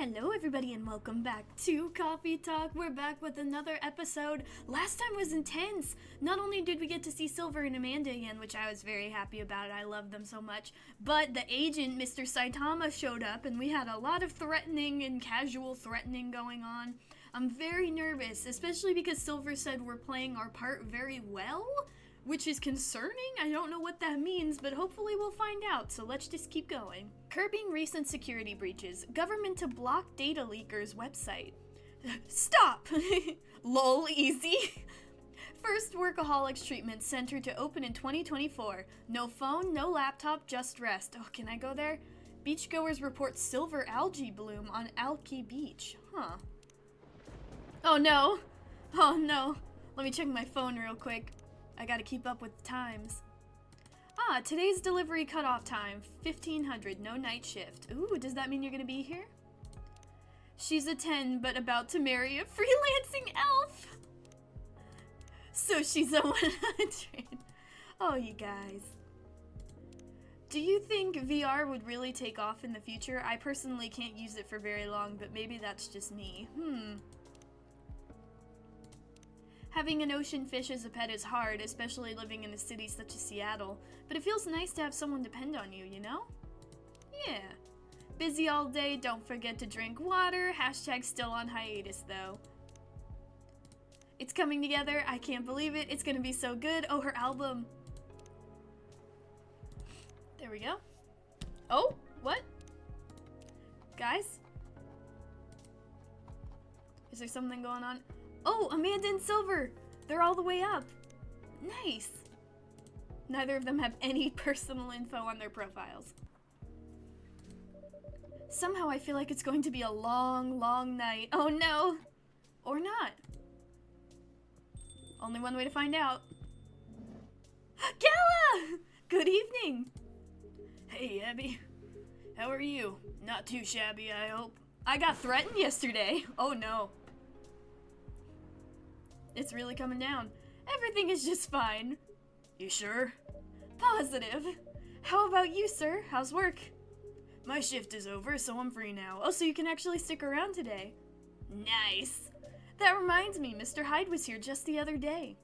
Hello everybody and welcome back to Coffee Talk. We're back with another episode. Last time was intense. Not only did we get to see Silver and Amanda again, which I was very happy about, I love them so much, but the agent, Mr. Saitama, showed up and we had a lot of threatening and casual threatening going on. I'm very nervous, especially because Silver said we're playing our part very well, which is concerning. I don't know what that means, but hopefully we'll find out, so let's just keep going. Curbing recent security breaches. Government to block data leakers website. Stop! Lol, easy. First Workaholics Treatment Center to open in 2024. No phone, no laptop, just rest. Oh, can I go there? Beachgoers report silver algae bloom on Alki Beach. Huh. Oh no! Oh no. Let me check my phone real quick. I gotta keep up with the times. Today's delivery cutoff time, 1500, no night shift. Ooh, does that mean you're gonna be here? She's a 10, but about to marry a freelancing elf. So she's a 100. Oh, you guys. Do you think VR would really take off in the future? I personally can't use it for very long, but maybe that's just me. Having an ocean fish as a pet is hard, especially living in a city such as Seattle, but it feels nice to have someone depend on you, you know? Yeah. Busy all day, don't forget to drink water, hashtag still on hiatus though. It's coming together, I can't believe it, it's gonna be so good. Oh, her album. There we go. Oh, what? Guys? Is there something going on? Oh, Amanda and Silver! They're all the way up. Nice. Neither of them have any personal info on their profiles. Somehow I feel like it's going to be a long, long night. Oh no! Or not. Only one way to find out. Gala! Good evening! Hey, Abby. How are you? Not too shabby, I hope. I got threatened yesterday. Oh no. It's really coming down. Everything is just fine. You sure? Positive. How about you, sir? How's work? My shift is over, so I'm free now. Oh, so you can actually stick around today. Nice. That reminds me, Mr. Hyde was here just the other day.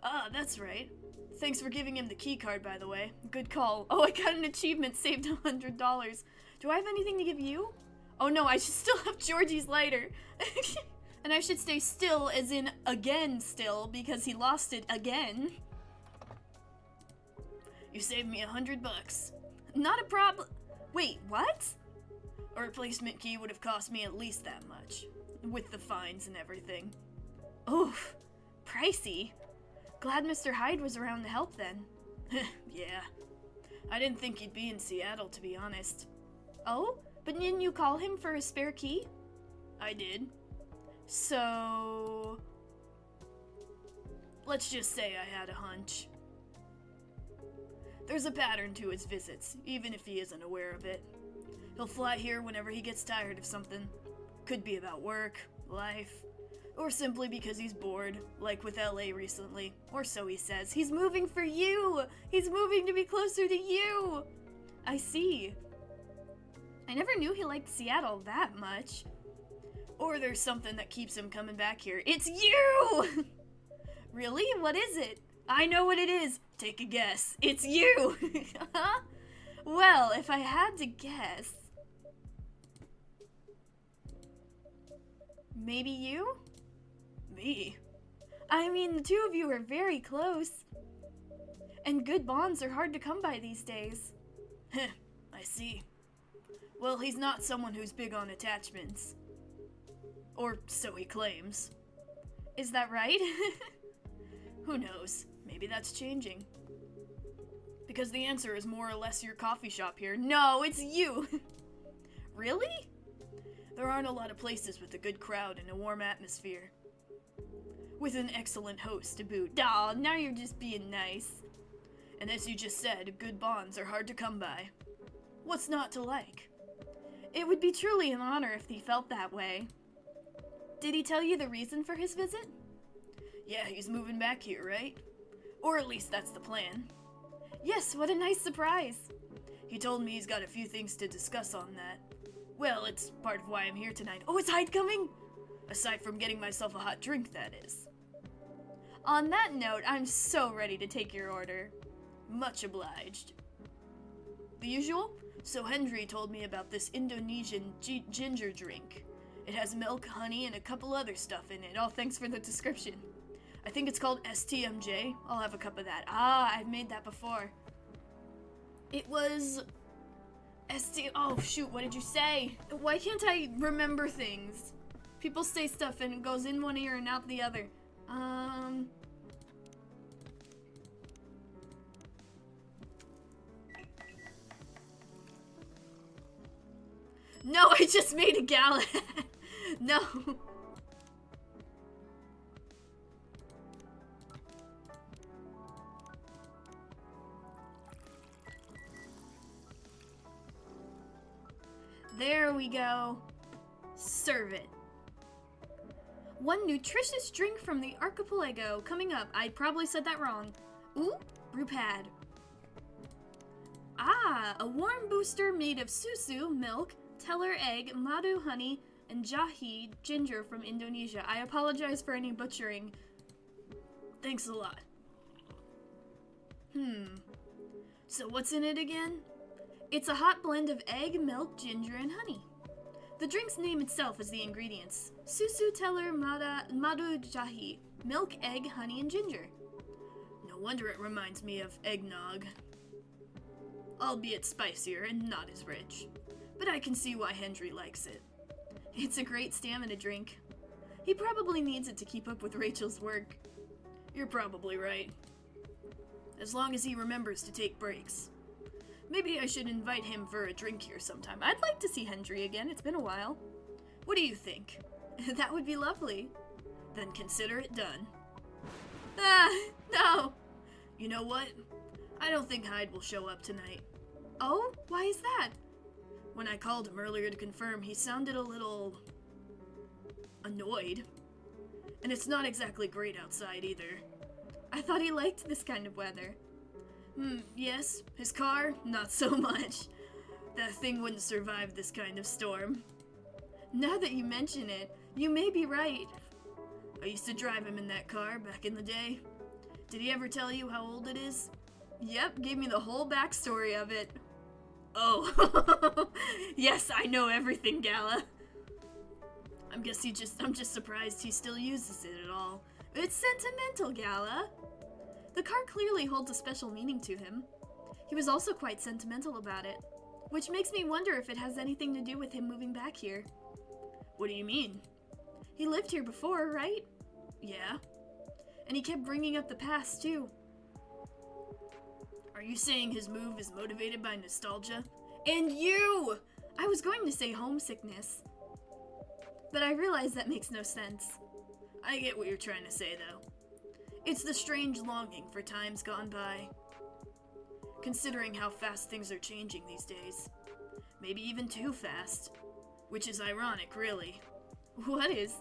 Ah, that's right. Thanks for giving him the key card, by the way. Good call. Oh, I got an achievement, saved $100. Do I have anything to give you? Oh no, I should still have Georgie's lighter. And I should stay still, as in again still, because he lost it again. You saved me $100. Not a problem. Wait, what? A replacement key would have cost me at least that much, with the fines and everything. Oof, pricey. Glad Mr. Hyde was around to help then. Yeah, I didn't think he'd be in Seattle, to be honest. Oh, but didn't you call him for a spare key? I did. So, let's just say I had a hunch. There's a pattern to his visits, even if he isn't aware of it. He'll fly here whenever he gets tired of something. Could be about work, life, or simply because he's bored, like with LA recently, or so he says. He's moving for you! He's moving to be closer to you! I see. I never knew he liked Seattle that much. Or there's something that keeps him coming back here. It's you! Really? What is it? I know what it is. Take a guess. It's you! Well, if I had to guess... Maybe you? Me? I mean, the two of you are very close. And good bonds are hard to come by these days. Heh, I see. Well, he's not someone who's big on attachments. Or so he claims. Is that right? Who knows? Maybe that's changing. Because the answer is more or less your coffee shop here. No, it's you! Really? There aren't a lot of places with a good crowd and a warm atmosphere. With an excellent host to boot. Aw, now you're just being nice. And as you just said, good bonds are hard to come by. What's not to like? It would be truly an honor if he felt that way. Did he tell you the reason for his visit? Yeah, he's moving back here, right? Or at least that's the plan. Yes, what a nice surprise. He told me he's got a few things to discuss on that. Well, it's part of why I'm here tonight. Oh, is Hyde coming? Aside from getting myself a hot drink, that is. On that note, I'm so ready to take your order. Much obliged. The usual? So Henry told me about this Indonesian ginger drink. It has milk, honey, and a couple other stuff in it. Oh, thanks for the description. I think it's called STMJ. I'll have a cup of that. Ah, I've made that before. It was... Oh, shoot, what did you say? Why can't I remember things? People say stuff and it goes in one ear and out the other. No, I just made a gallon. No. There we go. Serve it. One nutritious drink from the archipelago coming up. I probably said that wrong. Ooh, brew pad. Ah, a warm booster made of susu, milk, teller egg, madu honey, and jahe, ginger from Indonesia. I apologize for any butchering. Thanks a lot. So what's in it again? It's a hot blend of egg, milk, ginger, and honey. The drink's name itself is the ingredients. Susu, teller, madu, jahe, milk, egg, honey, and ginger. No wonder it reminds me of eggnog. Albeit spicier and not as rich. But I can see why Henry likes it. It's a great stamina drink. He probably needs it to keep up with Rachel's work. You're probably right. As long as he remembers to take breaks. Maybe I should invite him for a drink here sometime. I'd like to see Henry again. It's been a while. What do you think? That would be lovely. Then consider it done. Ah, no. You know what? I don't think Hyde will show up tonight. Oh, why is that? When I called him earlier to confirm, he sounded a little... annoyed. And it's not exactly great outside either. I thought he liked this kind of weather. Yes. His car? Not so much. That thing wouldn't survive this kind of storm. Now that you mention it, you may be right. I used to drive him in that car back in the day. Did he ever tell you how old it is? Yep, gave me the whole backstory of it. Oh, yes, I know everything, Gala. I'm just surprised he still uses it at all. It's sentimental, Gala. The car clearly holds a special meaning to him. He was also quite sentimental about it, which makes me wonder if it has anything to do with him moving back here. What do you mean? He lived here before, right? Yeah. And he kept bringing up the past, too. Are you saying his move is motivated by nostalgia? And you! I was going to say homesickness. But I realize that makes no sense. I get what you're trying to say, though. It's the strange longing for times gone by. Considering how fast things are changing these days. Maybe even too fast. Which is ironic, really. What is?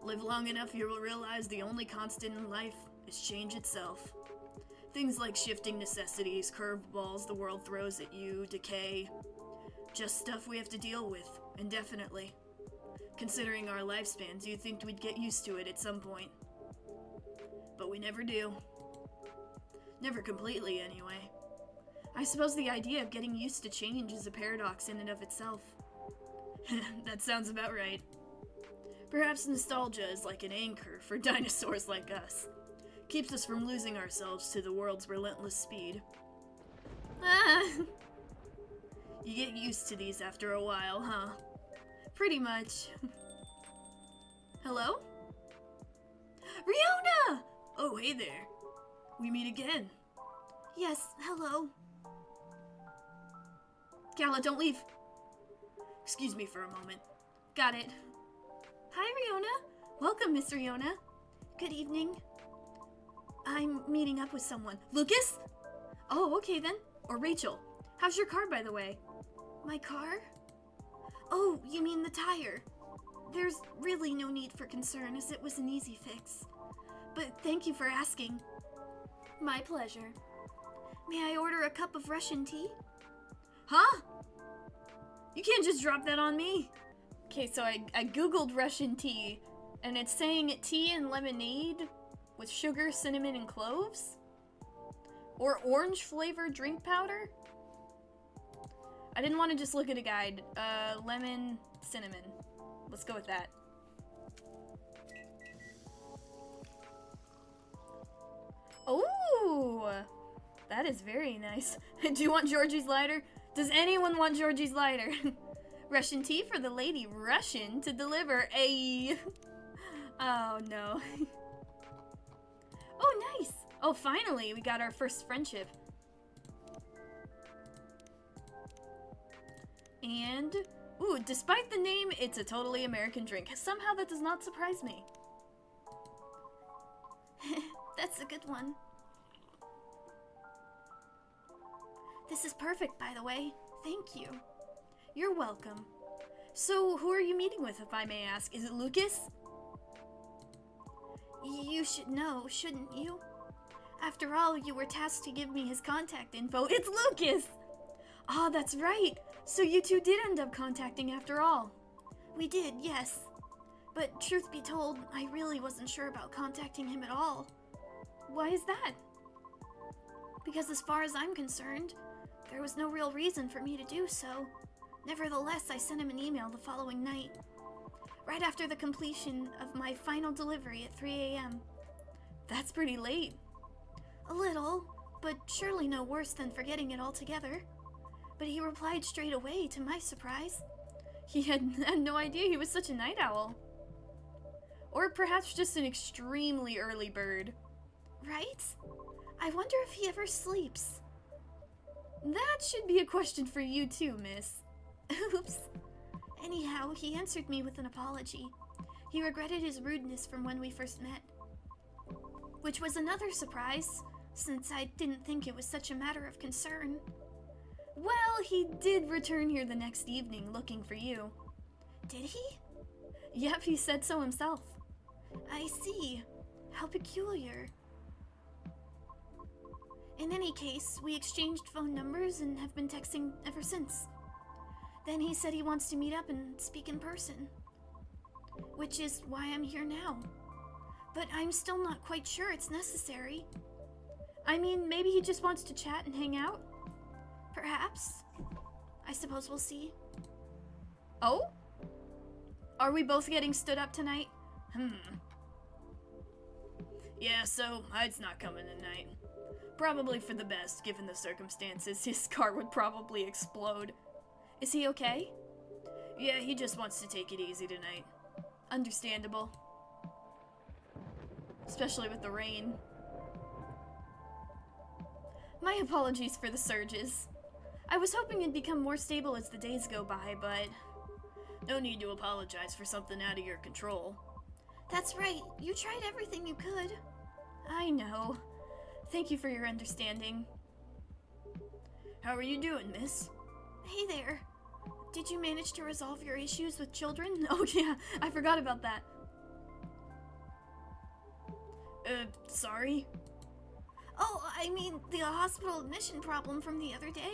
Live long enough, you will realize the only constant in life is change itself. Things like shifting necessities, curveballs the world throws at you, decay. Just stuff we have to deal with, indefinitely. Considering our lifespans, you'd think we'd get used to it at some point. But we never do. Never completely, anyway. I suppose the idea of getting used to change is a paradox in and of itself. That sounds about right. Perhaps nostalgia is like an anchor for dinosaurs like us. Keeps us from losing ourselves to the world's relentless speed. You get used to these after a while, huh? Pretty much. Hello? Riona! Oh, hey there. We meet again. Yes, hello. Gala, don't leave. Excuse me for a moment. Got it. Hi, Riona. Welcome, Miss Riona. Good evening. I'm meeting up with someone. Lucas? Oh, okay then. Or Rachel. How's your car, by the way? My car? Oh, you mean the tire. There's really no need for concern, as it was an easy fix. But thank you for asking. My pleasure. May I order a cup of Russian tea? Huh? You can't just drop that on me. Okay, so I googled Russian tea, and it's saying tea and lemonade with sugar, cinnamon, and cloves? Or orange-flavored drink powder? I didn't want to just look at a guide. Lemon, cinnamon. Let's go with that. Oh, that is very nice. Do you want Georgie's lighter? Does anyone want Georgie's lighter? Russian tea for the lady Russian to deliver a... Oh, no. Oh, nice. Oh, finally, we got our first friendship. And, ooh, despite the name, it's a totally American drink. Somehow that does not surprise me. That's a good one. This is perfect, by the way. Thank you. You're welcome. So, who are you meeting with, if I may ask? Is it Lucas? You should know, shouldn't you? After all, you were tasked to give me his contact info. It's Lucas! Ah, that's right. So you two did end up contacting after all. We did, yes. But truth be told, I really wasn't sure about contacting him at all. Why is that? Because as far as I'm concerned, there was no real reason for me to do so. Nevertheless, I sent him an email the following night, right after the completion of my final delivery at 3 a.m. That's pretty late. A little, but surely no worse than forgetting it altogether. But he replied straight away, to my surprise. He had no idea he was such a night owl. Or perhaps just an extremely early bird. Right? I wonder if he ever sleeps. That should be a question for you too, miss. Oops. Anyhow, he answered me with an apology. He regretted his rudeness from when we first met. Which was another surprise, since I didn't think it was such a matter of concern. Well, he did return here the next evening looking for you. Did he? Yep, he said so himself. I see. How peculiar. In any case, we exchanged phone numbers and have been texting ever since. Then he said he wants to meet up and speak in person. Which is why I'm here now. But I'm still not quite sure it's necessary. I mean, maybe he just wants to chat and hang out? Perhaps. I suppose we'll see. Oh? Are we both getting stood up tonight? Yeah, so Hyde's not coming tonight. Probably for the best, given the circumstances. His car would probably explode. Is he okay? Yeah, he just wants to take it easy tonight. Understandable. Especially with the rain. My apologies for the surges. I was hoping it'd become more stable as the days go by, but... No need to apologize for something out of your control. That's right. You tried everything you could. I know. Thank you for your understanding. How are you doing, miss? Hey there. Did you manage to resolve your issues with children? Oh yeah, I forgot about that. Sorry? Oh, I mean, the hospital admission problem from the other day?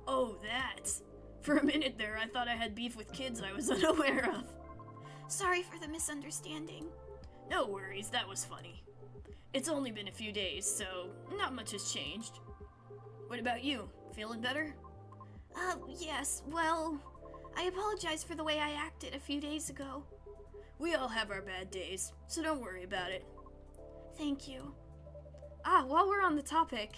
Oh, that. For a minute there, I thought I had beef with kids I was unaware of. Sorry for the misunderstanding. No worries, that was funny. It's only been a few days, so not much has changed. What about you? Feeling better? Yes, well, I apologize for the way I acted a few days ago. We all have our bad days, so don't worry about it. Thank you. While we're on the topic,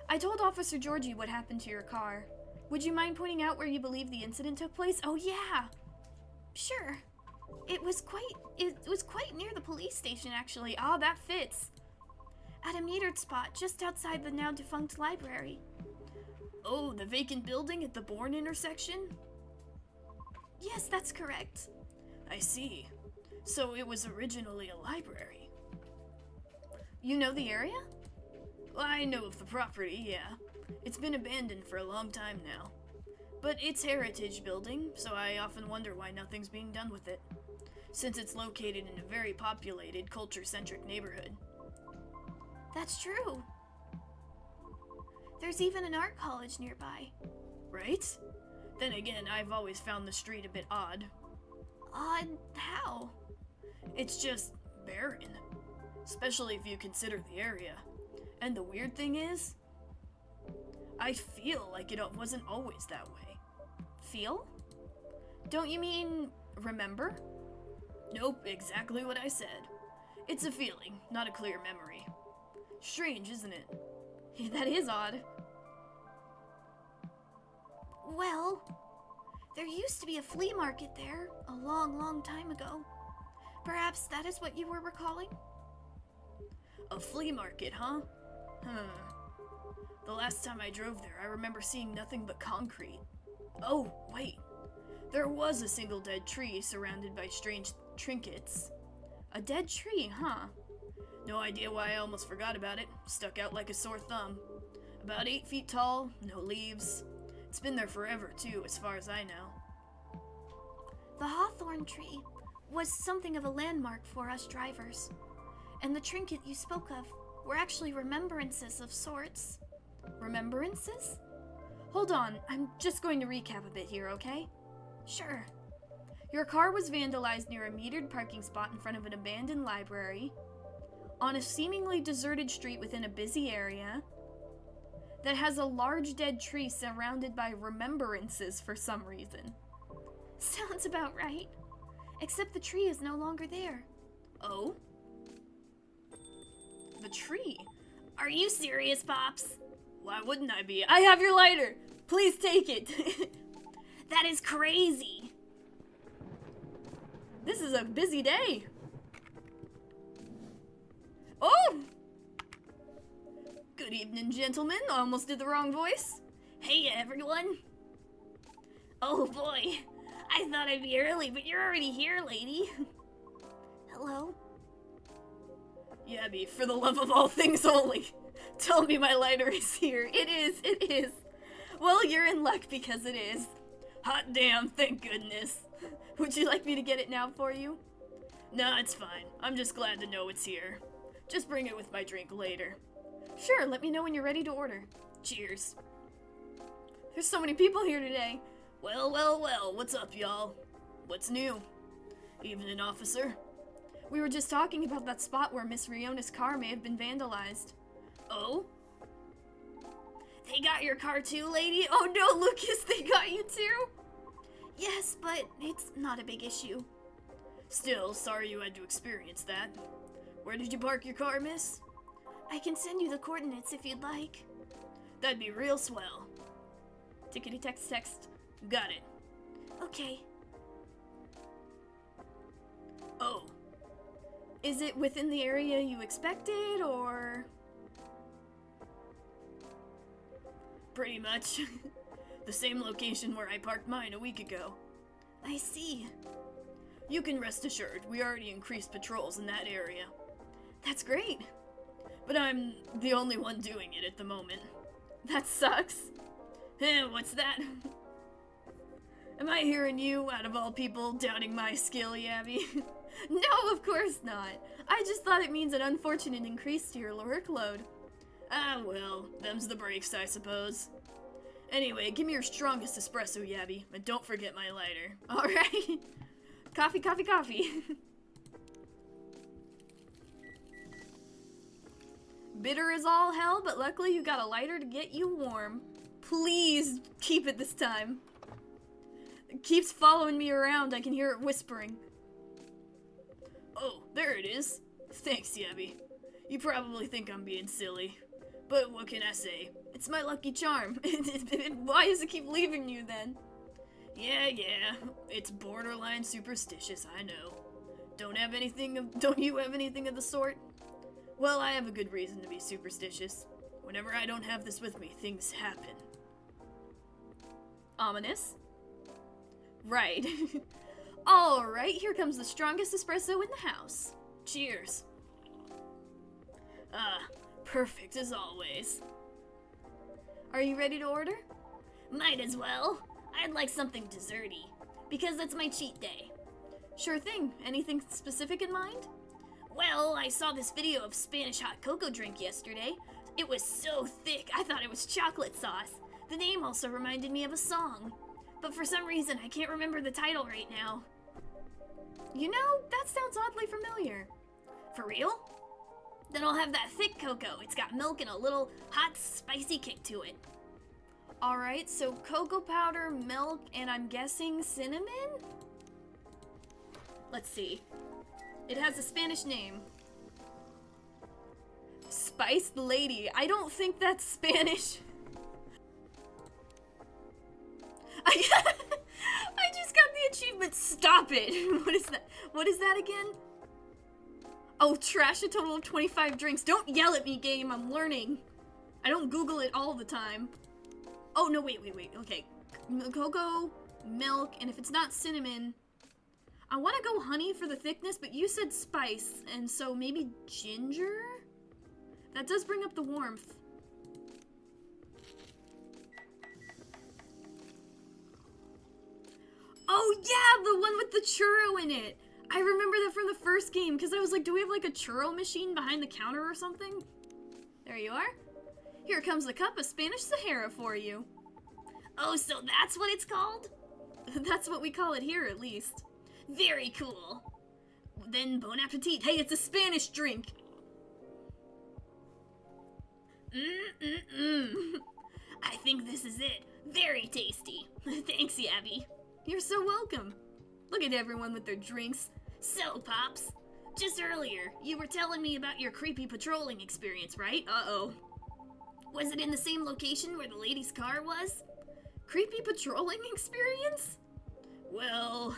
I told Officer Georgie what happened to your car. Would you mind pointing out where you believe the incident took place? Oh yeah! Sure. It was quite near the police station, actually. That fits. At a metered spot just outside the now defunct library. Oh, the vacant building at the Bourne intersection? Yes, that's correct. I see. So it was originally a library. You know the area? Well, I know of the property, yeah. It's been abandoned for a long time now. But it's heritage building, so I often wonder why nothing's being done with it. Since it's located in a very populated, culture-centric neighborhood. That's true. There's even an art college nearby. Right? Then again, I've always found the street a bit odd. Odd how? It's just barren. Especially if you consider the area. And the weird thing is, I feel like it wasn't always that way. Feel? Don't you mean remember? Nope, exactly what I said. It's a feeling, not a clear memory. Strange, isn't it? That is odd. Well, there used to be a flea market there a long, long time ago. Perhaps that is what you were recalling? A flea market, huh? The last time I drove there, I remember seeing nothing but concrete. Oh, wait. There was a single dead tree surrounded by strange trinkets. A dead tree, huh? No idea why I almost forgot about it. Stuck out like a sore thumb. About 8 feet tall, no leaves. It's been there forever, too, as far as I know. The hawthorn tree was something of a landmark for us drivers. And the trinket you spoke of were actually remembrances of sorts. Remembrances? Hold on, I'm just going to recap a bit here, okay? Sure. Your car was vandalized near a metered parking spot in front of an abandoned library, on a seemingly deserted street within a busy area, that has a large dead tree surrounded by remembrances for some reason. Sounds about right. Except the tree is no longer there. Oh? The tree? Are you serious, Pops? Why wouldn't I be? I have your lighter! Please take it! That is crazy! This is a busy day. Oh! Good evening, gentlemen. Almost did the wrong voice. Hey, everyone. Oh, boy. I thought I'd be early, but you're already here, lady. Hello? Yabby, for the love of all things holy, tell me my lighter is here. It is. Well, you're in luck because it is. Hot damn, thank goodness. Would you like me to get it now for you? No, it's fine. I'm just glad to know it's here. Just bring it with my drink later. Sure, let me know when you're ready to order. Cheers. There's so many people here today. Well, what's up, y'all? What's new? Evening, officer. We were just talking about that spot where Miss Riona's car may have been vandalized. Oh? They got your car too, lady? Oh no, Lucas, they got you too? Yes, but it's not a big issue. Still, sorry you had to experience that. Where did you park your car, miss? I can send you the coordinates if you'd like. That'd be real swell. Tickety text. Got it. Okay. Oh. Is it within the area you expected, or? Pretty much. The same location where I parked mine a week ago. I see. You can rest assured, we already increased patrols in that area. That's great. But I'm the only one doing it at the moment. That sucks. What's that? Am I hearing you, out of all people, doubting my skill, Yabby? No, of course not. I just thought it means an unfortunate increase to your workload. Ah, well, them's the breaks, I suppose. Anyway, give me your strongest espresso, Yabby, and don't forget my lighter. Alright. Coffee. Bitter as all hell, but luckily you got a lighter to get you warm. Please keep it this time. It keeps following me around. I can hear it whispering. Oh, there it is. Thanks, Yabby. You probably think I'm being silly, but what can I say? It's my lucky charm. Why does it keep leaving you then? Yeah, it's borderline superstitious, I know. Don't you have anything of the sort? Well, I have a good reason to be superstitious. Whenever I don't have this with me, things happen. Ominous? Right. Alright, here comes the strongest espresso in the house. Cheers. Perfect as always. Are you ready to order? Might as well. I'd like something desserty, because that's my cheat day. Sure thing. Anything specific in mind? Well, I saw this video of Spanish hot cocoa drink yesterday, It was so thick, I thought it was chocolate sauce. The name also reminded me of a song. But for some reason, I can't remember the title right now. You know, that sounds oddly familiar. For real? Then I'll have that thick cocoa. It's got milk and a little hot, spicy kick to it. Alright, so cocoa powder, milk, and I'm guessing cinnamon? Let's see. It has a Spanish name. Spiced Lady. I don't think that's Spanish. I just got the achievement. Stop it. What is that? What is that again? Oh, trash a total of 25 drinks. Don't yell at me, game. I'm learning. I don't Google it all the time. Oh, no, wait. Okay. Cocoa, milk, and if it's not cinnamon, I want to go honey for the thickness, but you said spice, and so maybe ginger? That does bring up the warmth. Oh, yeah, the one with the churro in it. I remember that from the first game, because I was like, do we have like a churro machine behind the counter or something? There you are. Here comes a cup of Spanish Sahara for you. Oh, so that's what it's called? That's what we call it here, at least. Very cool. Then bon appetit. Hey, it's a Spanish drink. I think this is it. Very tasty. Thanks, Yabby. You're so welcome. Look at everyone with their drinks. So, Pops, just earlier, you were telling me about your creepy patrolling experience, right? Uh-oh. Was it in the same location where the lady's car was? Creepy patrolling experience? Well,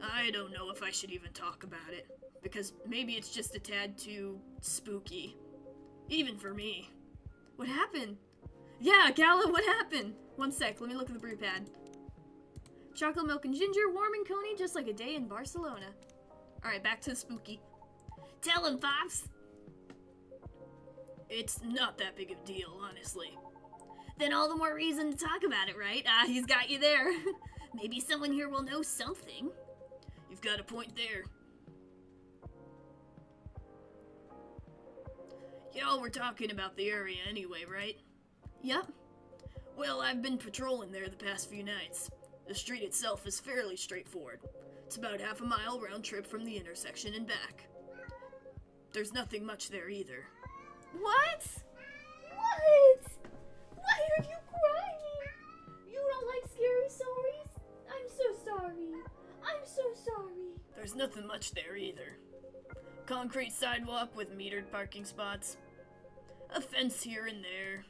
I don't know if I should even talk about it, because maybe it's just a tad too spooky. Even for me. What happened? Yeah, Gala, what happened? One sec, let me look at the brew pad. Chocolate milk and ginger, warm and coney, just like a day in Barcelona. Alright, back to the spooky. Tell him, Pops. It's not that big of a deal, honestly. Then all the more reason to talk about it, right? He's got you there. Maybe someone here will know something. You've got a point there. Y'all were talking about the area anyway, right? Yep. Well, I've been patrolling there the past few nights. The street itself is fairly straightforward. It's about half a mile round trip from the intersection and back. There's nothing much there either. What? What? Why are you crying? You don't like scary stories? I'm so sorry. I'm so sorry. There's nothing much there either. Concrete sidewalk with metered parking spots. A fence here and there.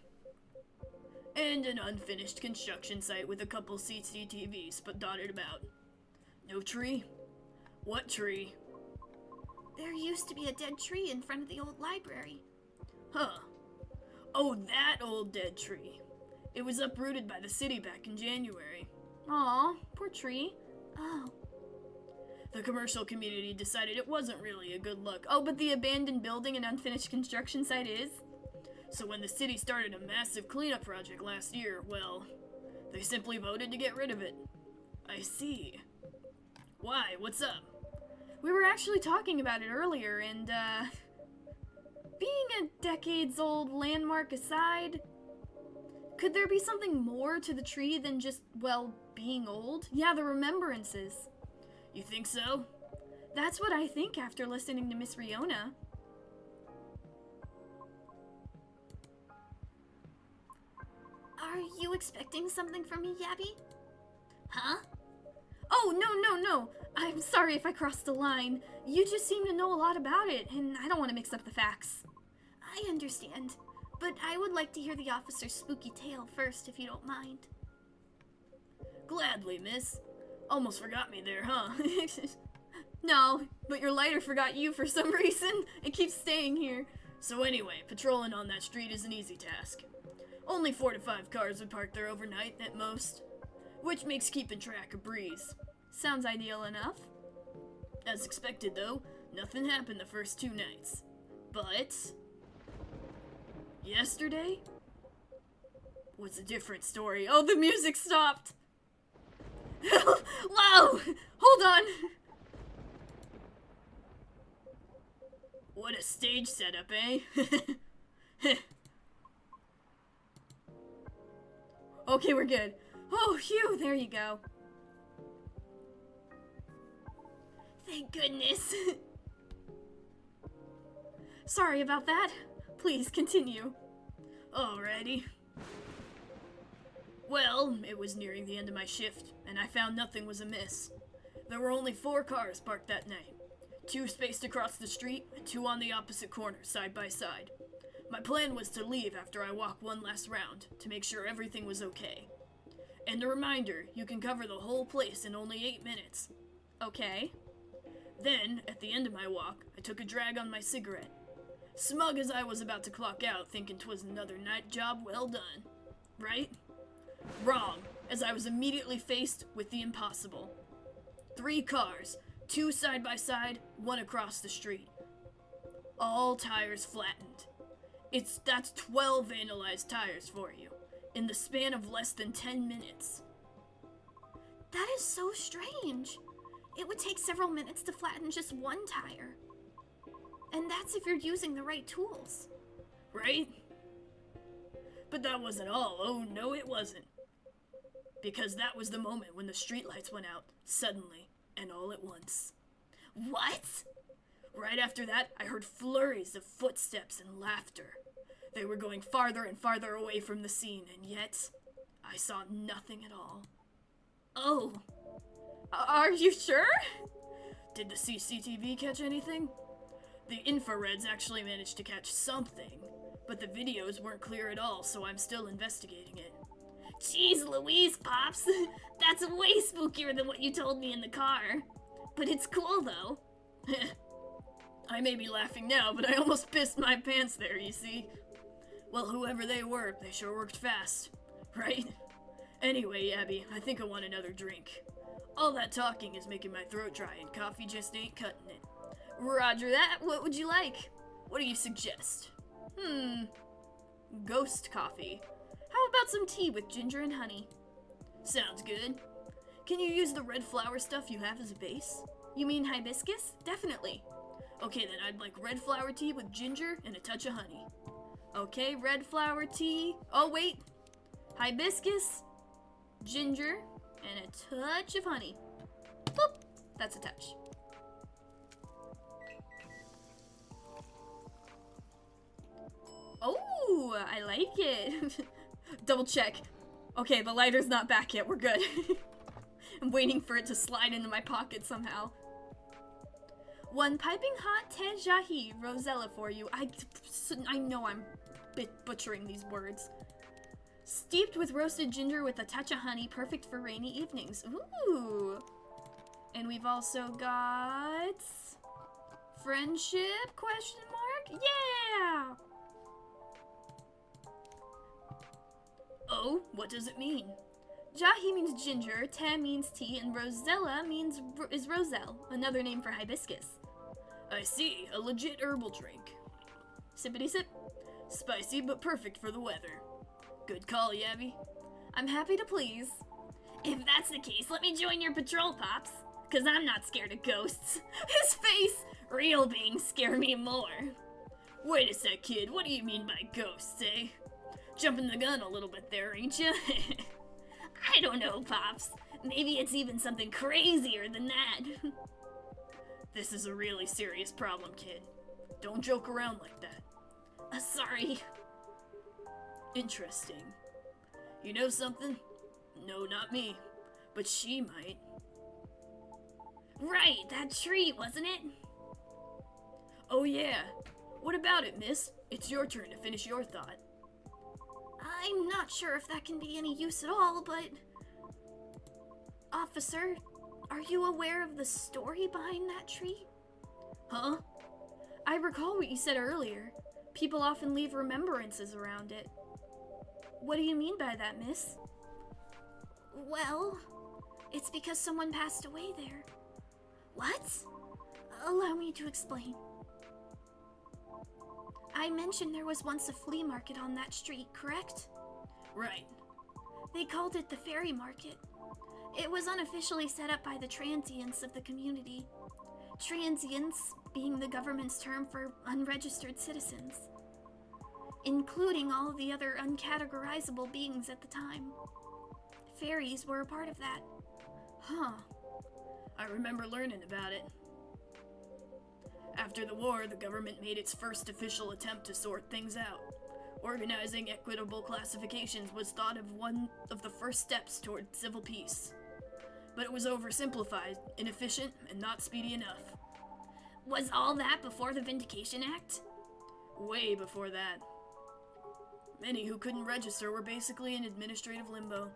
And an unfinished construction site with a couple CCTVs but dotted about. No tree? What tree? There used to be a dead tree in front of the old library. Huh. Oh, that old dead tree. It was uprooted by the city back in January. Aw, poor tree. Oh. The commercial community decided it wasn't really a good look. Oh, but the abandoned building and unfinished construction site is? So when the city started a massive cleanup project last year, well, they simply voted to get rid of it. I see. Why? What's up? We were actually talking about it earlier, and, being a decades-old landmark aside, could there be something more to the tree than just, well, being old? Yeah, the remembrances. You think so? That's what I think after listening to Miss Riona. Are you expecting something from me, Yabby? Huh? Oh, no. I'm sorry if I crossed the line. You just seem to know a lot about it, and I don't want to mix up the facts. I understand, but I would like to hear the officer's spooky tale first, if you don't mind. Gladly, miss. Almost forgot me there, huh? No, but your lighter forgot you for some reason. It keeps staying here. So anyway, patrolling on that street is an easy task. Only 4 to 5 cars would park there overnight, at most. Which makes keeping track a breeze. Sounds ideal enough. As expected, though, nothing happened the first 2 nights. But yesterday was a different story. Oh, the music stopped! Whoa! Hold on! What a stage setup, eh? Okay, we're good. Oh, phew, there you go. Thank goodness. Sorry about that. Please, continue. Alrighty. Well, it was nearing the end of my shift, and I found nothing was amiss. There were only 4 cars parked that night. 2 spaced across the street, and 2 on the opposite corner, side by side. My plan was to leave after I walked one last round, to make sure everything was okay. And a reminder, you can cover the whole place in only 8 minutes. Okay. Then, at the end of my walk, I took a drag on my cigarette. Smug as I was about to clock out, thinking 'twas another night job well done. Right? Wrong, as I was immediately faced with the impossible. 3 cars, 2 side by side, 1 across the street. All tires flattened. That's 12 vandalized tires for you, in the span of less than 10 minutes. That is so strange. It would take several minutes to flatten just 1 tire. And that's if you're using the right tools. Right? But that wasn't all. Oh, no, it wasn't. Because that was the moment when the streetlights went out, suddenly, and all at once. What? Right after that, I heard flurries of footsteps and laughter. They were going farther and farther away from the scene, and yet, I saw nothing at all. Oh. Are you sure? Did the CCTV catch anything? The infrareds actually managed to catch something, but the videos weren't clear at all, so I'm still investigating it. Jeez Louise, Pops. That's way spookier than what you told me in the car. But it's cool, though. I may be laughing now, but I almost pissed my pants there, you see. Well, whoever they were, they sure worked fast, right? Anyway, Abby, I think I want another drink. All that talking is making my throat dry, and coffee just ain't cutting it. Roger that. What would you like? What do you suggest? Ghost coffee. How about some tea with ginger and honey? Sounds good. Can you use the red flower stuff you have as a base? You mean hibiscus? Definitely. Okay, then I'd like red flower tea with ginger and a touch of honey. Okay, red flower tea. Oh, wait. Hibiscus, ginger, and a touch of honey. Boop. That's a touch. Oh, I like it. Double check. Okay, the lighter's not back yet. We're good. I'm waiting for it to slide into my pocket somehow. 1 piping hot te jahi rosella for you. I know I'm butchering these words. Steeped with roasted ginger with a touch of honey, perfect for rainy evenings. Ooh. And we've also got friendship question mark? Yeah. Oh, what does it mean? Jahi means ginger, te means tea, and rosella is roselle, another name for hibiscus. I see, a legit herbal drink. Sippity sip. Spicy, but perfect for the weather. Good call, Yabby. I'm happy to please. If that's the case, let me join your patrol, Pops. 'Cause I'm not scared of ghosts. His face! Real beings scare me more. Wait a sec, kid. What do you mean by ghosts, eh? Jumping the gun a little bit there, ain't ya? I don't know, Pops. Maybe it's even something crazier than that. This is a really serious problem, kid. Don't joke around like that. Sorry. Interesting. You know something? No, not me. But she might. Right, that tree, wasn't it? Oh yeah. What about it, miss? It's your turn to finish your thought. I'm not sure if that can be any use at all, but... Officer, are you aware of the story behind that tree? Huh? I recall what you said earlier. People often leave remembrances around it. What do you mean by that, miss? Well, it's because someone passed away there. What? Allow me to explain. I mentioned there was once a flea market on that street, correct? Right. They called it the Fairy Market. It was unofficially set up by the transients of the community. Transients being the government's term for unregistered citizens. including all of the other uncategorizable beings at the time. Fairies were a part of that. Huh. I remember learning about it. After the war, the government made its first official attempt to sort things out. Organizing equitable classifications was thought of one of the first steps toward civil peace. But it was oversimplified, inefficient, and not speedy enough. Was all that before the Vindication Act? Way before that. Many who couldn't register were basically in administrative limbo.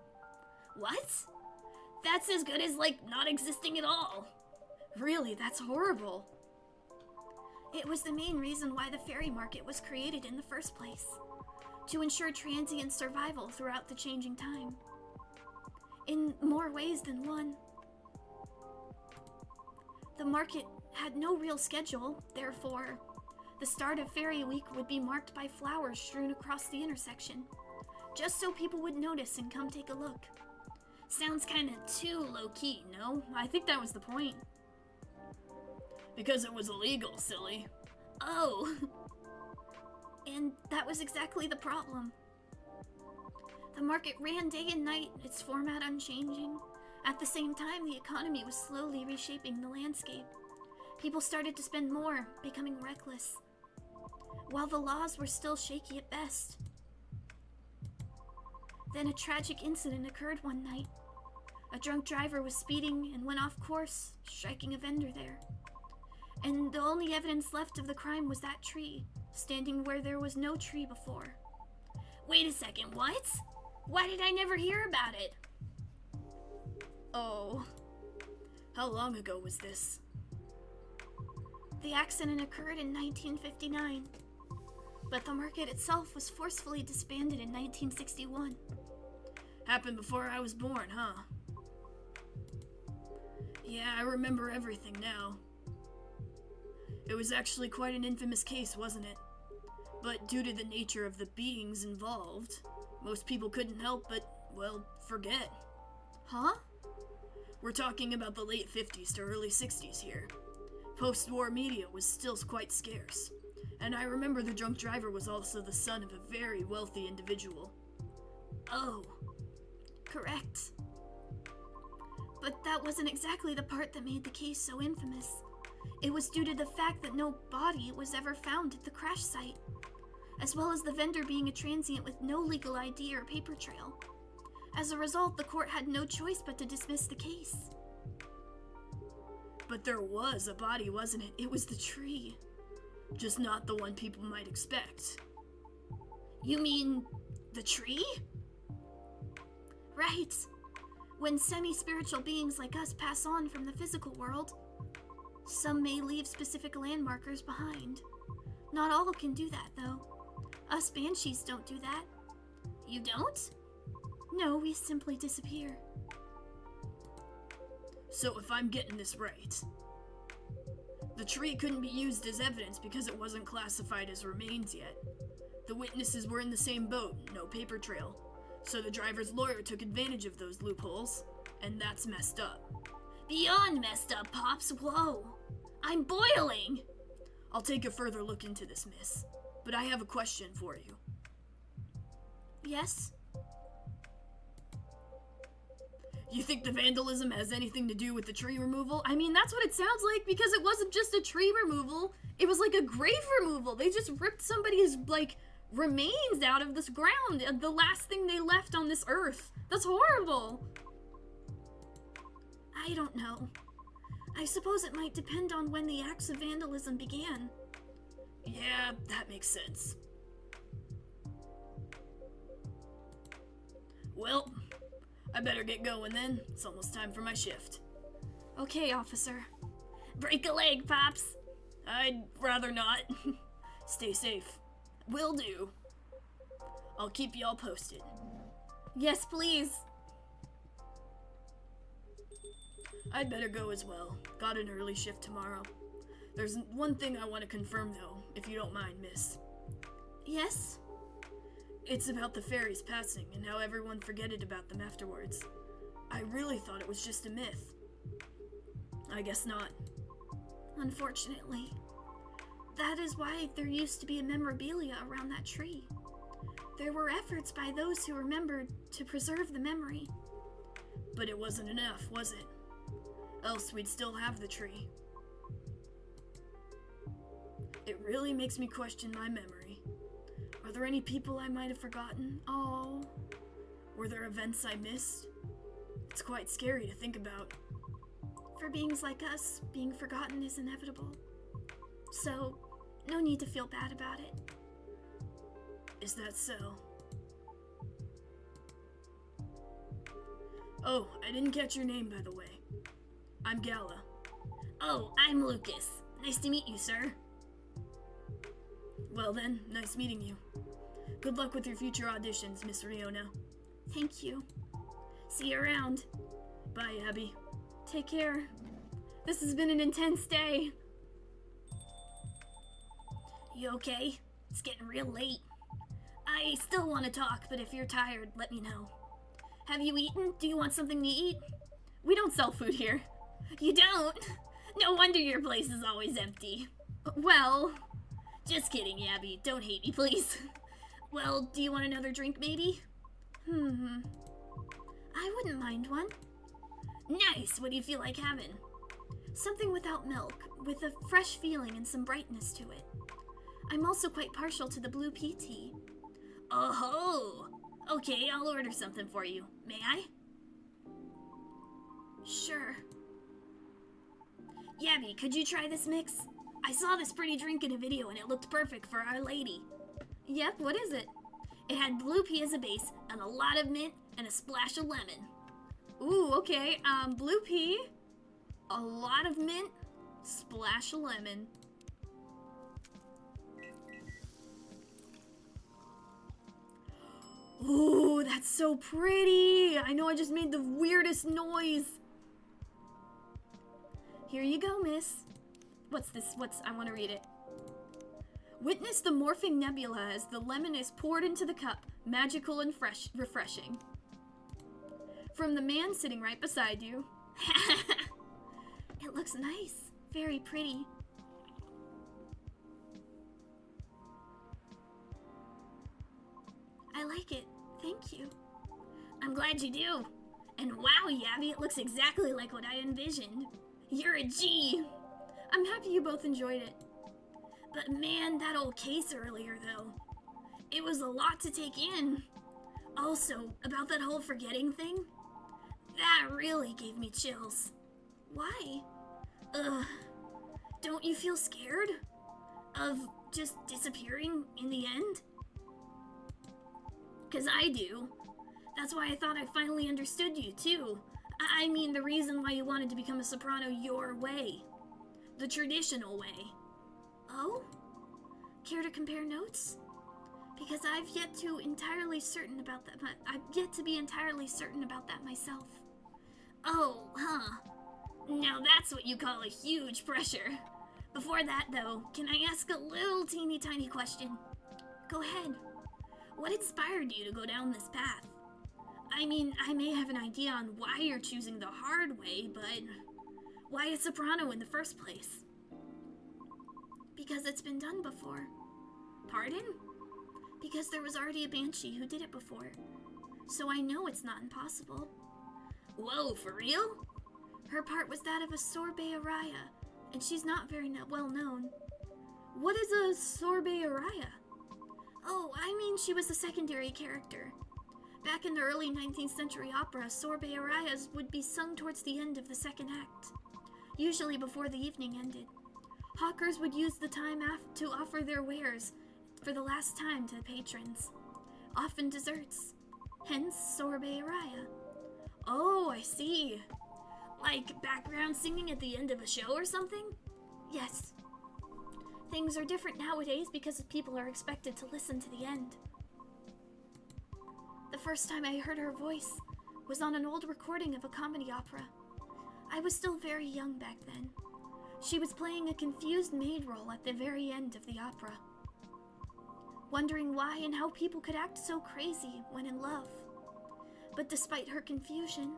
What? That's as good as, not existing at all. Really, that's horrible. It was the main reason why the fairy market was created in the first place. To ensure transient survival throughout the changing time. In more ways than one. The market had no real schedule, therefore, the start of Fairy Week would be marked by flowers strewn across the intersection, just so people would notice and come take a look. Sounds kinda too low-key, no? I think that was the point. Because it was illegal, silly. Oh. And that was exactly the problem. The market ran day and night, its format unchanging. At the same time, the economy was slowly reshaping the landscape. People started to spend more, becoming reckless, while the laws were still shaky at best. Then a tragic incident occurred one night. A drunk driver was speeding and went off course, striking a vendor there. And the only evidence left of the crime was that tree, standing where there was no tree before. Wait a second, what? Why did I never hear about it? Oh. How long ago was this? The accident occurred in 1959, but the market itself was forcefully disbanded in 1961. Happened before I was born, huh? Yeah, I remember everything now. It was actually quite an infamous case, wasn't it? But due to the nature of the beings involved, most people couldn't help but, forget. Huh? We're talking about the late 50s to early 60s here. Post-war media was still quite scarce, and I remember the drunk driver was also the son of a very wealthy individual. Oh, correct. But that wasn't exactly the part that made the case so infamous. It was due to the fact that no body was ever found at the crash site, as well as the vendor being a transient with no legal ID or paper trail. As a result, the court had no choice but to dismiss the case. But there was a body, wasn't it? It was the tree. Just not the one people might expect. You mean the tree? Right. When semi-spiritual beings like us pass on from the physical world, some may leave specific landmarkers behind. Not all can do that, though. Us banshees don't do that. You don't? No, we simply disappear. So if I'm getting this right, the tree couldn't be used as evidence because it wasn't classified as remains yet. The witnesses were in the same boat, no paper trail. So the driver's lawyer took advantage of those loopholes, and that's messed up. Beyond messed up, Pops. Whoa. I'm boiling! I'll take a further look into this, miss. But I have a question for you. Yes? You think the vandalism has anything to do with the tree removal? I mean, that's what it sounds like, because it wasn't just a tree removal. It was like a grave removal. They just ripped somebody's, remains out of this ground. The last thing they left on this earth. That's horrible. I don't know. I suppose it might depend on when the acts of vandalism began. Yeah, that makes sense. Well, I better get going then. It's almost time for my shift. Okay, officer. Break a leg, Pops. I'd rather not. Stay safe. Will do. I'll keep y'all posted. Yes, please. I'd better go as well. Got an early shift tomorrow. There's one thing I want to confirm, though, if you don't mind, miss. Yes? It's about the fairies passing and how everyone forgetted about them afterwards. I really thought it was just a myth. I guess not. Unfortunately. That is why there used to be a memorabilia around that tree. There were efforts by those who remembered to preserve the memory. But it wasn't enough, was it? Else we'd still have the tree. It really makes me question my memory. Are there any people I might have forgotten? Oh. Were there events I missed? It's quite scary to think about. For beings like us, being forgotten is inevitable. So, no need to feel bad about it. Is that so? Oh, I didn't catch your name, by the way. I'm Gala. Oh, I'm Lucas. Nice to meet you, sir. Well then, nice meeting you. Good luck with your future auditions, Miss Riona. Thank you. See you around. Bye, Abby. Take care. This has been an intense day. You okay? It's getting real late. I still want to talk, but if you're tired, let me know. Have you eaten? Do you want something to eat? We don't sell food here. You don't? No wonder your place is always empty. Well, just kidding, Abby. Don't hate me, please. Well, do you want another drink, maybe? I wouldn't mind one. Nice. What do you feel like having? Something without milk, with a fresh feeling and some brightness to it. I'm also quite partial to the blue pea tea. Oh-ho! Okay, I'll order something for you. May I? Sure. Yabby, could you try this mix? I saw this pretty drink in a video and it looked perfect for Our Lady. Yep, what is it? It had blue pea as a base and a lot of mint and a splash of lemon. Ooh, okay. Blue pea, a lot of mint, splash of lemon. Ooh, that's so pretty. I know I just made the weirdest noise. Here you go, miss. What's this? I want to read it. Witness the morphing nebula as the lemon is poured into the cup, magical and refreshing. From the man sitting right beside you. It looks nice. Very pretty. I like it. Thank you. I'm glad you do. And wow, Yabby, it looks exactly like what I envisioned. You're a G. I'm happy you both enjoyed it. But man, that old case earlier, though. It was a lot to take in. Also, about that whole forgetting thing. That really gave me chills. Why? Don't you feel scared? Of just disappearing in the end? 'Cause I do. That's why I thought I finally understood you, too. I mean, the reason why you wanted to become a soprano your way. The traditional way. Oh? Care to compare notes? Because I've yet to be entirely certain about that myself. Oh, huh. Now that's what you call a huge pressure. Before that, though, can I ask a little teeny tiny question? Go ahead. What inspired you to go down this path? I mean, I may have an idea on why you're choosing the hard way, but why a soprano in the first place? Because it's been done before. Pardon? Because there was already a banshee who did it before. So I know it's not impossible. Whoa, for real? Her part was that of a sorbet araya, and she's not very well known. What is a sorbet araya? Oh, I mean she was a secondary character. Back in the early 19th century opera, sorbet arayas would be sung towards the end of the second act, usually before the evening ended. Hawkers would use the time to offer their wares for the last time to the patrons, often desserts, hence sorbet araya. Oh, I see. Like background singing at the end of a show or something? Yes. Things are different nowadays because people are expected to listen to the end. The first time I heard her voice was on an old recording of a comedy opera. I was still very young back then. She was playing a confused maid role at the very end of the opera, wondering why and how people could act so crazy when in love. But despite her confusion,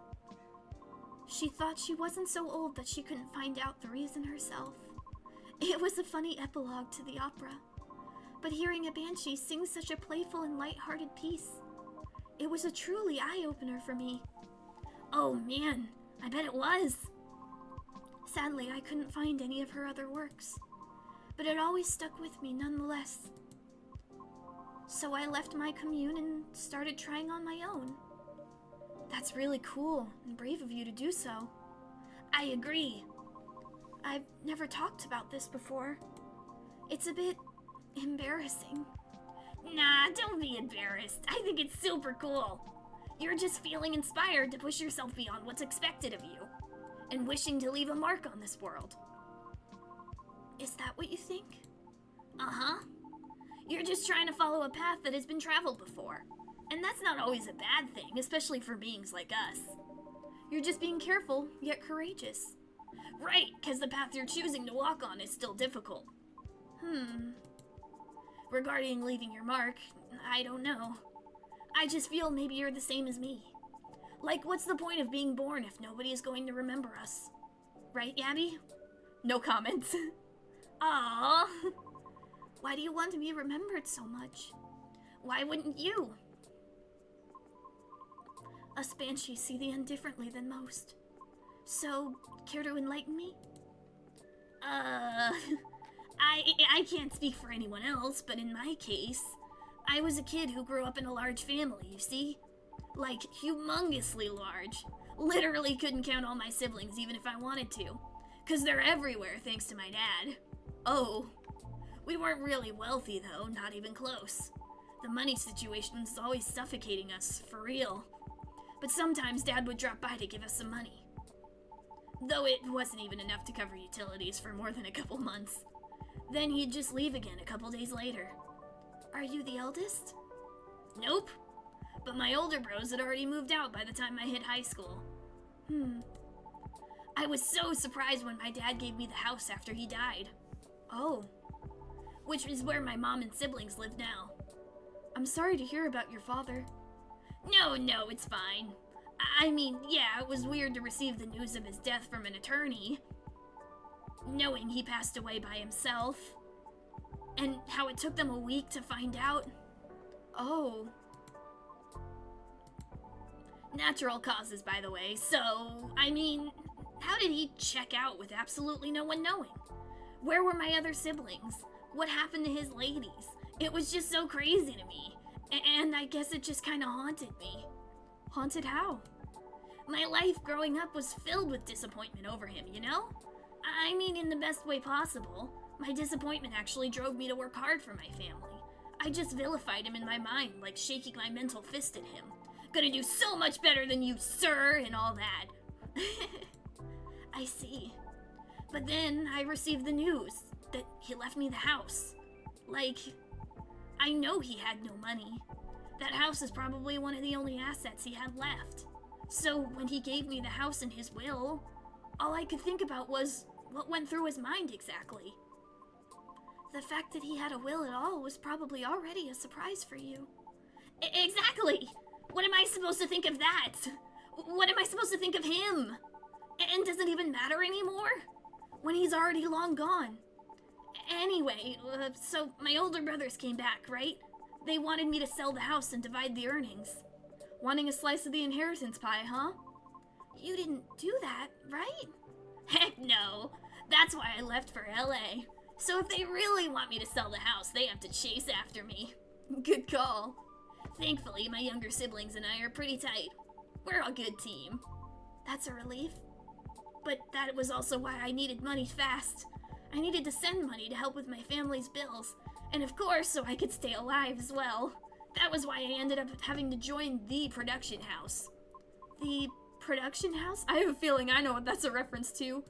she thought she wasn't so old that she couldn't find out the reason herself. It was a funny epilogue to the opera. but hearing a banshee sing such a playful and light-hearted piece, it was a truly eye-opener for me. Oh man, I bet it was. Sadly, I couldn't find any of her other works, but it always stuck with me nonetheless. So I left my commune and started trying on my own. That's really cool and brave of you to do so. I agree. I've never talked about this before. It's a bit embarrassing. Nah, don't be embarrassed. I think it's super cool. You're just feeling inspired to push yourself beyond what's expected of you, and wishing to leave a mark on this world. Is that what you think? Uh-huh. You're just trying to follow a path that has been traveled before. And that's not always a bad thing, especially for beings like us. You're just being careful, yet courageous. Right, because the path you're choosing to walk on is still difficult. Regarding leaving your mark, I don't know. I just feel maybe you're the same as me. Like, what's the point of being born if nobody is going to remember us? Right, Abby? No comments. Aww. Why do you want to be remembered so much? Why wouldn't you? Us banshees see the end differently than most. So, care to enlighten me? I can't speak for anyone else, but in my case, I was a kid who grew up in a large family, you see? Like, humongously large. Literally couldn't count all my siblings even if I wanted to. 'Cause they're everywhere thanks to my dad. Oh. We weren't really wealthy though, not even close. The money situation was always suffocating us, for real. But sometimes Dad would drop by to give us some money. Though it wasn't even enough to cover utilities for more than a couple months. Then he'd just leave again a couple days later. Are you the eldest? Nope. But my older bros had already moved out by the time I hit high school. I was so surprised when my dad gave me the house after he died. Oh. Which is where my mom and siblings live now. I'm sorry to hear about your father. No, it's fine. I mean, yeah, it was weird to receive the news of his death from an attorney. Knowing he passed away by himself. And how it took them a week to find out. Oh. Natural causes, by the way, so, I mean, how did he check out with absolutely no one knowing? Where were my other siblings? What happened to his ladies? It was just so crazy to me. And I guess it just kind of haunted me. Haunted how? My life growing up was filled with disappointment over him, you know? I mean, in the best way possible. My disappointment actually drove me to work hard for my family. I just vilified him in my mind, like shaking my mental fist at him. Gonna do so much better than you, sir, and all that. I see. But then I received the news that he left me the house. Like, I know he had no money. That house is probably one of the only assets he had left. So when he gave me the house in his will, all I could think about was what went through his mind exactly. The fact that he had a will at all was probably already a surprise for you. Exactly! What am I supposed to think of that? What am I supposed to think of him? And does it even matter anymore? When he's already long gone. Anyway, so my older brothers came back, right? They wanted me to sell the house and divide the earnings. Wanting a slice of the inheritance pie, huh? You didn't do that, right? Heck no. That's why I left for LA. So if they really want me to sell the house, they have to chase after me. Good call. Thankfully, my younger siblings and I are pretty tight. We're a good team. That's a relief. But that was also why I needed money fast. I needed to send money to help with my family's bills. And of course, so I could stay alive as well. That was why I ended up having to join the production house. The production house? I have a feeling I know what that's a reference to.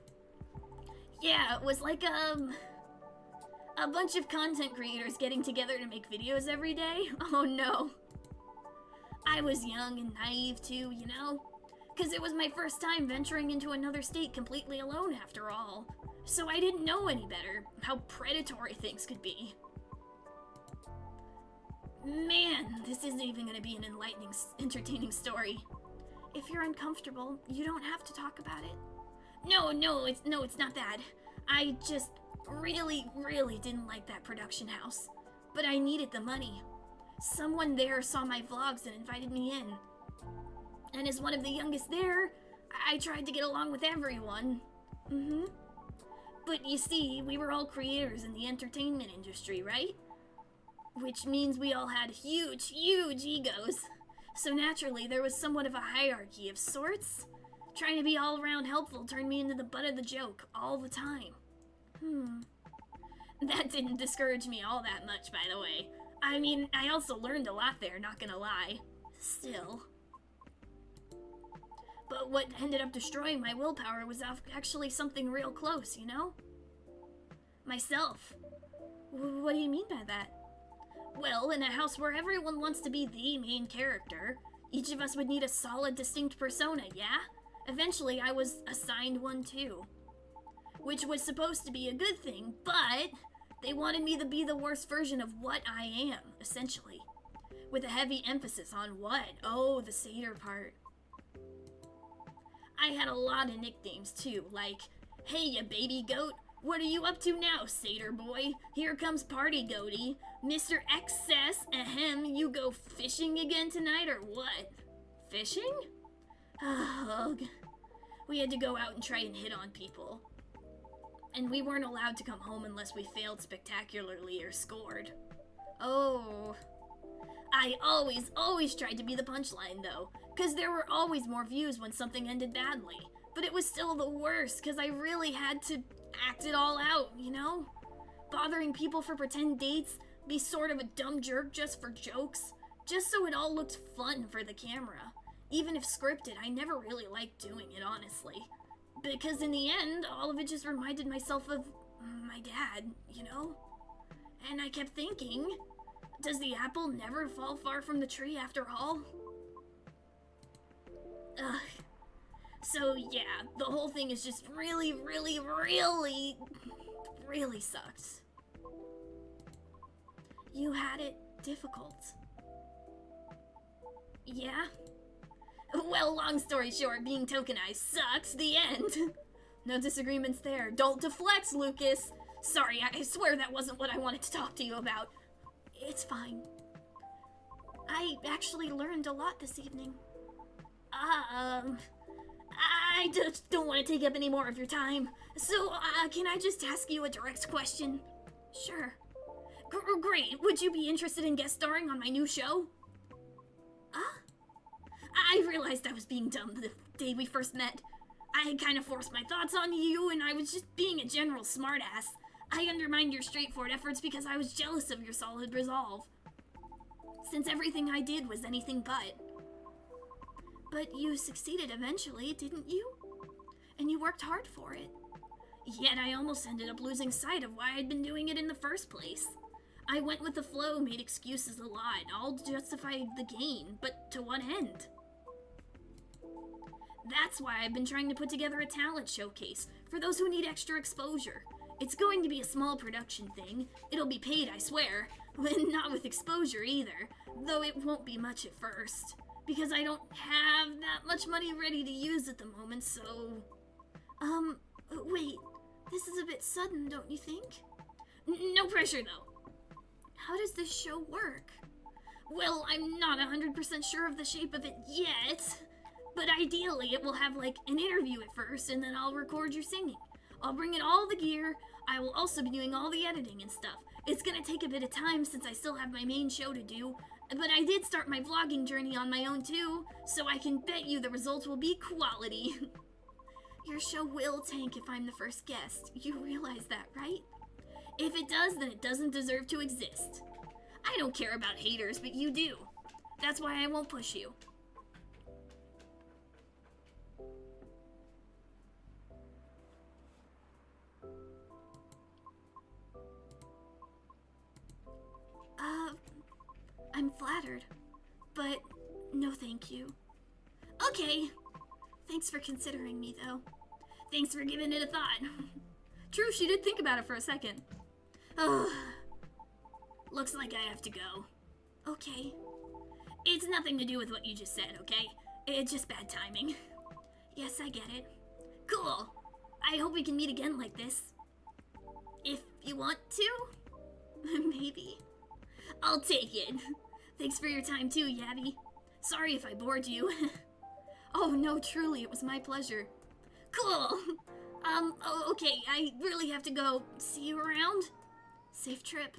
Yeah, it was like, a bunch of content creators getting together to make videos every day. Oh no. I was young and naive too, you know? Because it was my first time venturing into another state completely alone after all. So I didn't know any better how predatory things could be. Man, this isn't even going to be an enlightening, entertaining story. If you're uncomfortable, you don't have to talk about it. No, it's not that. I just really didn't like that production house. but I needed the money. Someone there saw my vlogs and invited me in. And as one of the youngest there, I tried to get along with everyone. But you see, we were all creators in the entertainment industry, right? Which means we all had huge egos. So naturally, there was somewhat of a hierarchy of sorts. Trying to be all around helpful turned me into the butt of the joke all the time. That didn't discourage me all that much, by the way. I mean, I also learned a lot there, not gonna lie. Still. But what ended up destroying my willpower was actually something real close, you know? Myself. What do you mean by that? Well, in a house where everyone wants to be the main character, each of us would need a solid, distinct persona, yeah? Eventually, I was assigned one too. Which was supposed to be a good thing, but they wanted me to be the worst version of what I am, essentially. With a heavy emphasis on what? Oh, the satyr part. I had a lot of nicknames too, like, hey ya baby goat, what are you up to now, satyr boy? Here comes party goaty. Mr. Excess, ahem, you go fishing again tonight or what? Fishing? Ugh. We had to go out and try and hit on people. And we weren't allowed to come home unless we failed spectacularly or scored. Oh. I always tried to be the punchline though, because there were always more views when something ended badly. But it was still the worst, because I really had to act it all out, you know? Bothering people for pretend dates, be sort of a dumb jerk just for jokes, just so it all looked fun for the camera. Even if scripted, I never really liked doing it, honestly. Because in the end, all of it just reminded myself of my dad, you know? And I kept thinking, does the apple never fall far from the tree after all? Ugh. So yeah, the whole thing is just really sucked. You had it difficult. Yeah? Well, long story short, being tokenized sucks. The end. No disagreements there. Don't deflect, Lucas. Sorry, I swear that wasn't what I wanted to talk to you about. It's fine. I actually learned a lot this evening. I just don't want to take up any more of your time. So, can I just ask you a direct question? Sure. Great. Would you be interested in guest starring on my new show? I realized I was being dumb the day we first met. I kind of forced my thoughts on you, and I was just being a general smartass. I undermined your straightforward efforts because I was jealous of your solid resolve. Since everything I did was anything but. But you succeeded eventually, didn't you? And you worked hard for it. Yet I almost ended up losing sight of why I'd been doing it in the first place. I went with the flow, made excuses a lot, all justified the gain, but to what end? That's why I've been trying to put together a talent showcase for those who need extra exposure. It's going to be a small production thing. It'll be paid, I swear. Not with exposure either, though it won't be much at first. Because I don't have that much money ready to use at the moment, so... wait. This is a bit sudden, don't you think? No pressure, though. How does this show work? Well, I'm not 100% sure of the shape of it yet. But ideally, it will have, like, an interview at first, and then I'll record your singing. I'll bring in all the gear. I will also be doing all the editing and stuff. It's gonna take a bit of time since I still have my main show to do. But I did start my vlogging journey on my own too, so I can bet you the results will be quality. Your show will tank if I'm the first guest. You realize that, right? If it does, then it doesn't deserve to exist. I don't care about haters, but you do. That's why I won't push you. I'm flattered, but no thank you. Okay. Thanks for considering me, though. Thanks for giving it a thought. True, she did think about it for a second. Oh, looks like I have to go. Okay. It's nothing to do with what you just said, okay? It's just bad timing. Yes, I get it. Cool. I hope we can meet again like this. If you want to. Maybe. I'll take it. Thanks for your time too, Yabby. Sorry if I bored you. Oh, no, truly, it was my pleasure. Cool. Okay, I really have to go. See you around? Safe trip.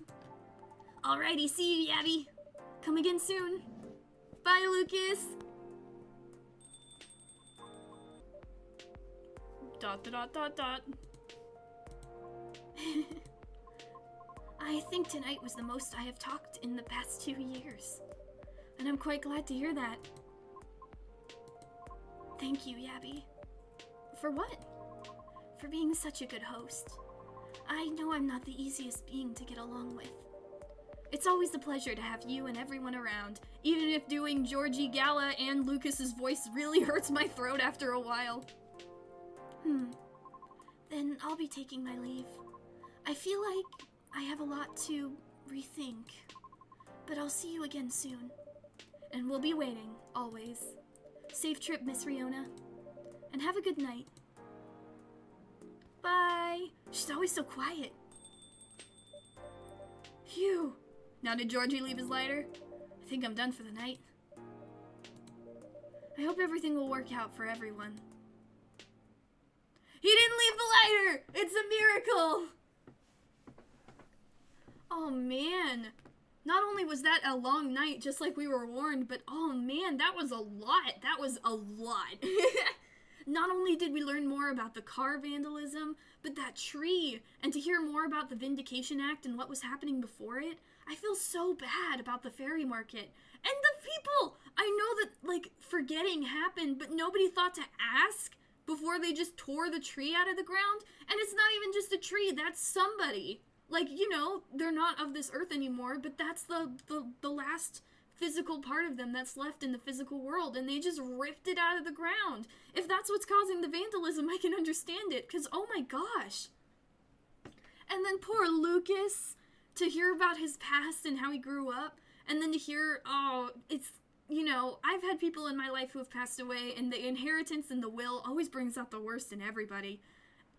Alrighty, see you, Yabby. Come again soon. Bye, Lucas. Dot, dot, dot, dot. I think tonight was the most I have talked in the past 2 years. And I'm quite glad to hear that. Thank you, Yabby. For what? For being such a good host. I know I'm not the easiest being to get along with. It's always a pleasure to have you and everyone around, even if doing Georgie, Gala, and Lucas's voice really hurts my throat after a while. Then I'll be taking my leave. I feel like I have a lot to rethink. But I'll see you again soon. And we'll be waiting, always. Safe trip, Miss Riona. And have a good night. Bye. She's always so quiet. Phew. Now did Georgie leave his lighter? I think I'm done for the night. I hope everything will work out for everyone. He didn't leave the lighter! It's a miracle! Oh man. Not only was that a long night, just like we were warned, but oh man, that was a lot. That was a lot. Not only did we learn more about the car vandalism, but that tree, and to hear more about the Vindication Act and what was happening before it, I feel so bad about the fairy market. And the people! I know that, like, forgetting happened, but nobody thought to ask before they just tore the tree out of the ground. And it's not even just a tree, that's somebody. Like, you know, they're not of this earth anymore, but that's the last physical part of them that's left in the physical world, and they just ripped it out of the ground. If that's what's causing the vandalism, I can understand it, because oh my gosh. And then poor Lucas, to hear about his past and how he grew up, and then to hear, oh, it's, you know, I've had people in my life who have passed away, and the inheritance and the will always brings out the worst in everybody.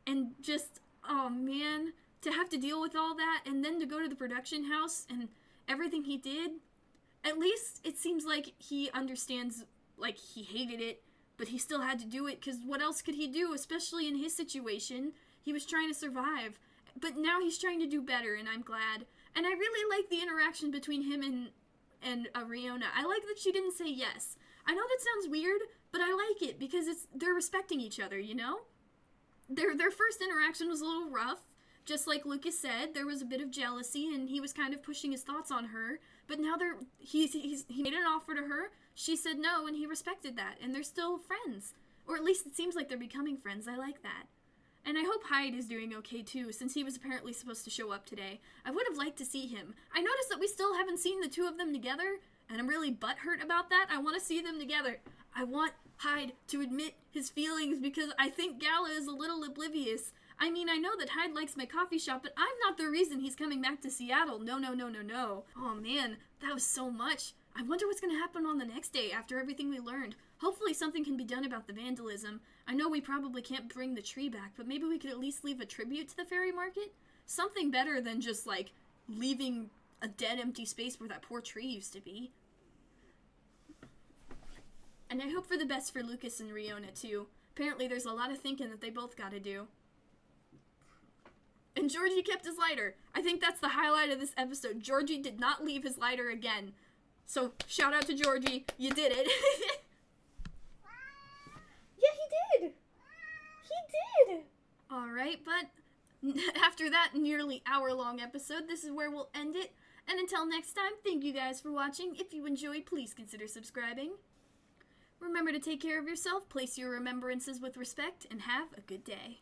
And just, oh man, to have to deal with all that, and then to go to the production house and everything he did, at least it seems like he understands, like, he hated it, but he still had to do it, because what else could he do, especially in his situation? He was trying to survive, but now he's trying to do better, and I'm glad. And I really like the interaction between him and Riona. I like that she didn't say yes. I know that sounds weird, but I like it, because they're respecting each other, you know? Their first interaction was a little rough. Just like Lucas said, there was a bit of jealousy, and he was kind of pushing his thoughts on her. But now he made an offer to her. She said no, and he respected that. And they're still friends. Or at least it seems like they're becoming friends. I like that. And I hope Hyde is doing okay too, since he was apparently supposed to show up today. I would have liked to see him. I noticed that we still haven't seen the two of them together, and I'm really butthurt about that. I want to see them together. I want Hyde to admit his feelings, because I think Gala is a little oblivious. I mean, I know that Hyde likes my coffee shop, but I'm not the reason he's coming back to Seattle. No, no, no, no, no. Oh man, that was so much. I wonder what's going to happen on the next day after everything we learned. Hopefully something can be done about the vandalism. I know we probably can't bring the tree back, but maybe we could at least leave a tribute to the fairy market? Something better than just, like, leaving a dead, empty space where that poor tree used to be. And I hope for the best for Lucas and Riona, too. Apparently there's a lot of thinking that they both gotta do. And Georgie kept his lighter. I think that's the highlight of this episode. Georgie did not leave his lighter again. So, shout out to Georgie. You did it. Yeah, he did. He did. Alright, but after that nearly hour-long episode, this is where we'll end it. And until next time, thank you guys for watching. If you enjoyed, please consider subscribing. Remember to take care of yourself, place your remembrances with respect, and have a good day.